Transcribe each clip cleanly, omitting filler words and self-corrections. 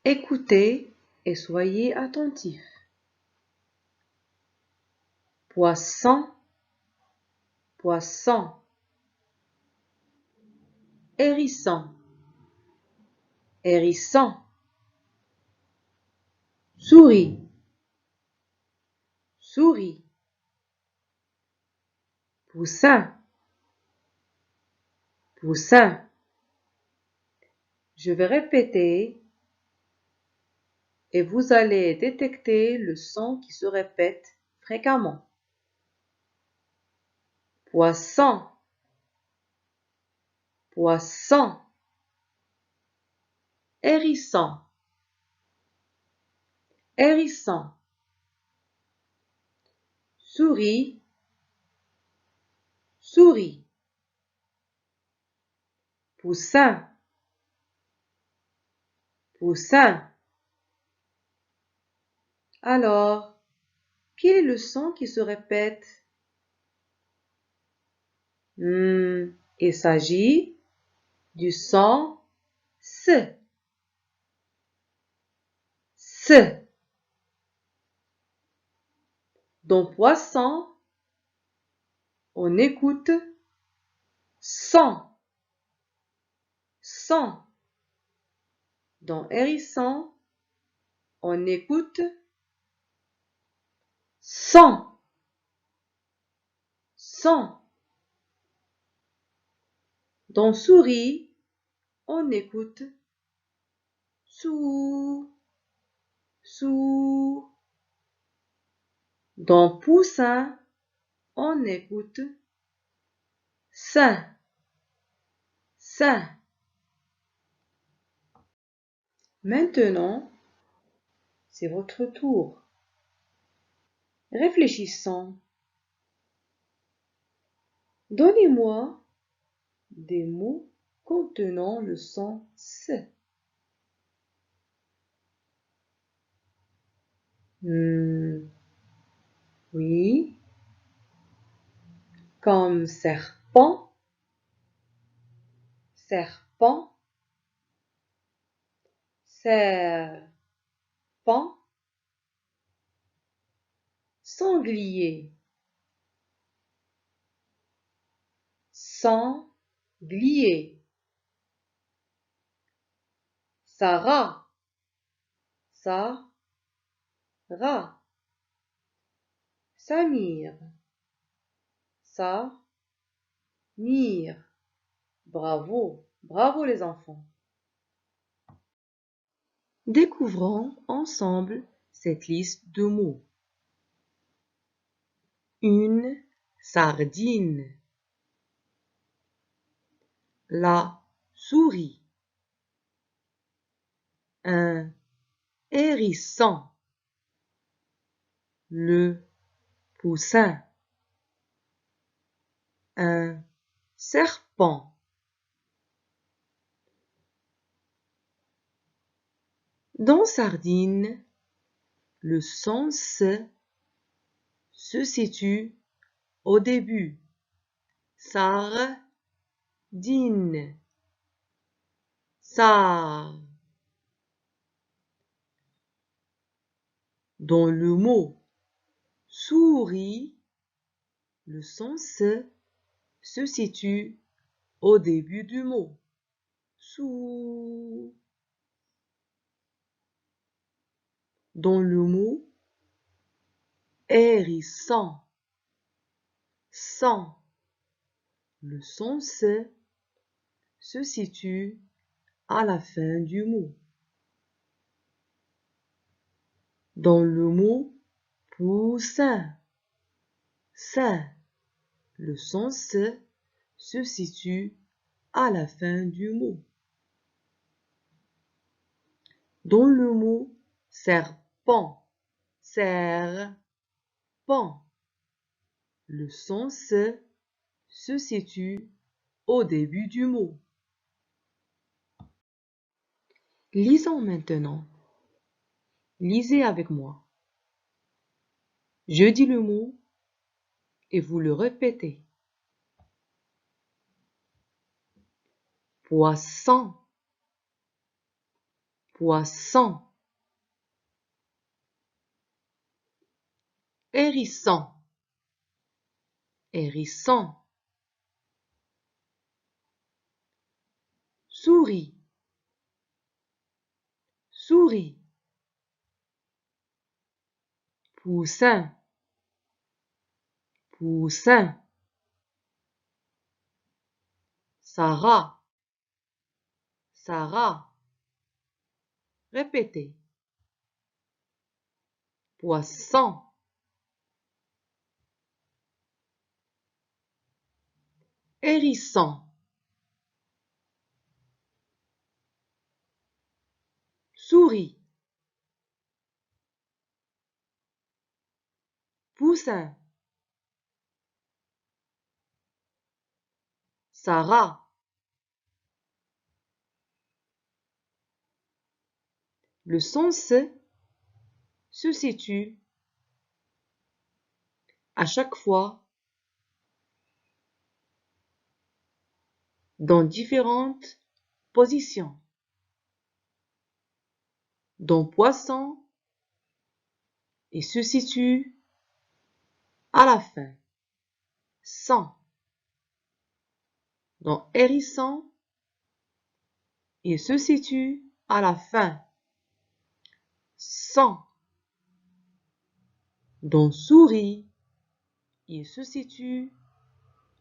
Écoutez et soyez attentifs. Poisson, poisson. Hérisson, hérisson. Souris, souris. Poussin, poussin. Je vais répéter et vous allez détecter le son qui se répète fréquemment. Poisson, poisson. Hérisson, hérisson. Souris, souris. Poussin, poussin. Alors, quel est le son qui se répète? Il s'agit du son S. S. Dans poisson, on écoute son. Son. Dans hérisson, on écoute son. Son. Dans souris, on écoute sou. Sou. Dans poussin, on écoute sein. Sein. Maintenant, c'est votre tour. Réfléchissons. Donnez-moi des mots contenant le son S. Oui, comme serpent, serpent, serpent, sanglier, sanglier, Sarah, Sarah, Samir, Samir. Bravo, bravo les enfants. Découvrons ensemble cette liste de mots. Une sardine, la souris, un hérisson, le poussin, un serpent. Dans sardine, le son S se situe au début. Sardine, sar. Dans le mot souris, le son S se situe au début du mot. Sou. Dans le mot hérisson, sang, le son S se situe à la fin du mot. Dans le mot poussin, sein, le son S se situe à la fin du mot. Dans le mot serpent, serpent, le son S se situe au début du mot. Lisons maintenant. Lisez avec moi. Je dis le mot et vous le répétez. Poisson, poisson, hérisson, hérisson, souris, souris, poussin, poussin, Sarah, Sarah. Répétez. Poisson, hérisson, souris, poussin, Sarah. Le sens se situe à chaque fois dans différentes positions. Dans poisson, il se situe à la fin, sans. Dans hérisson, il se situe à la fin, sans. Dans souris, il se situe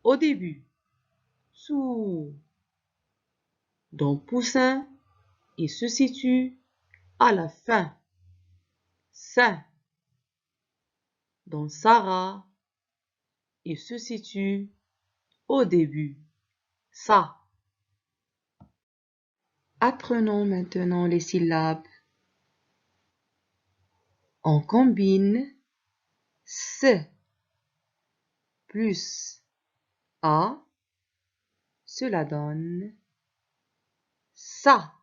au début, sous. Dans poussin, il se situe à la fin, sain. Dans Sarah, il se situe au début, ça. Apprenons maintenant les syllabes. On combine S plus A, cela donne ça,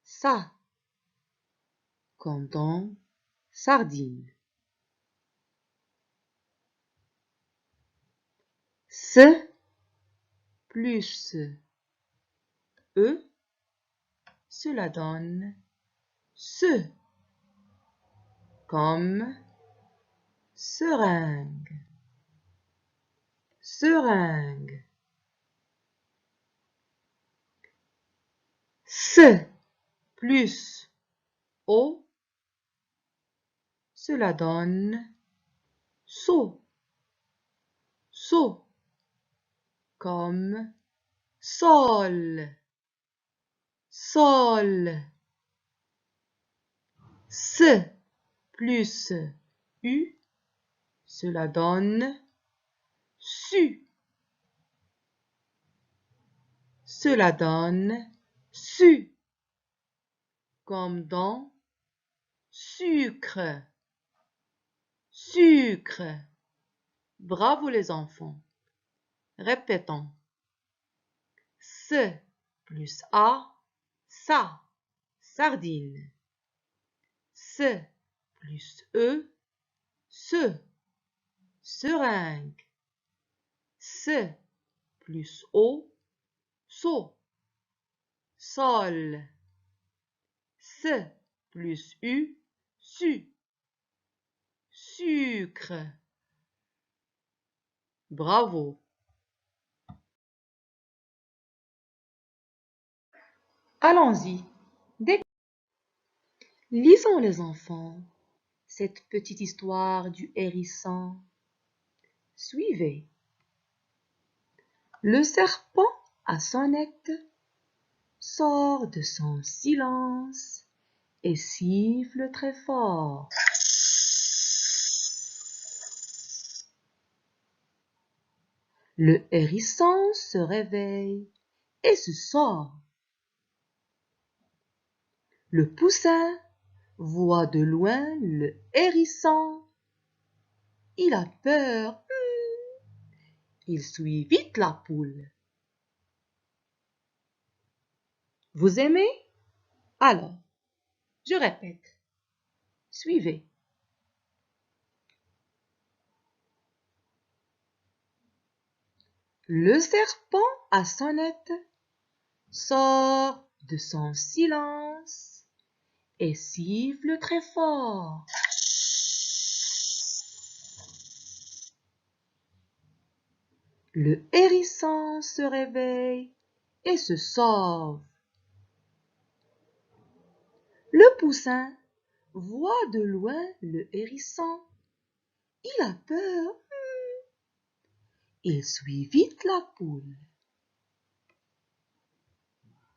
ça, comme dans sardine. S plus E, cela donne se, comme seringue, seringue. S plus O, cela donne saut, saut, comme sol, sol. S plus U, cela donne su, cela donne su, comme dans sucre, sucre. Bravo les enfants. Répétons. S plus A, ça, sardine. S plus E, se, seringue. S plus O, saut, sol. S plus U, su, sucre. Bravo. Allons-y. Lisons les enfants cette petite histoire du hérisson. Suivez. Le serpent à sonnette sort de son silence et siffle très fort. Le hérisson se réveille et se sort. Le poussin voit de loin le hérisson. Il a peur. Il suit vite la poule. Vous aimez? Alors, je répète. Suivez. Le serpent à sonnette sort de son silence et siffle très fort. Le hérisson se réveille et se sauve. Le poussin voit de loin le hérisson. Il a peur. Il suit vite la poule.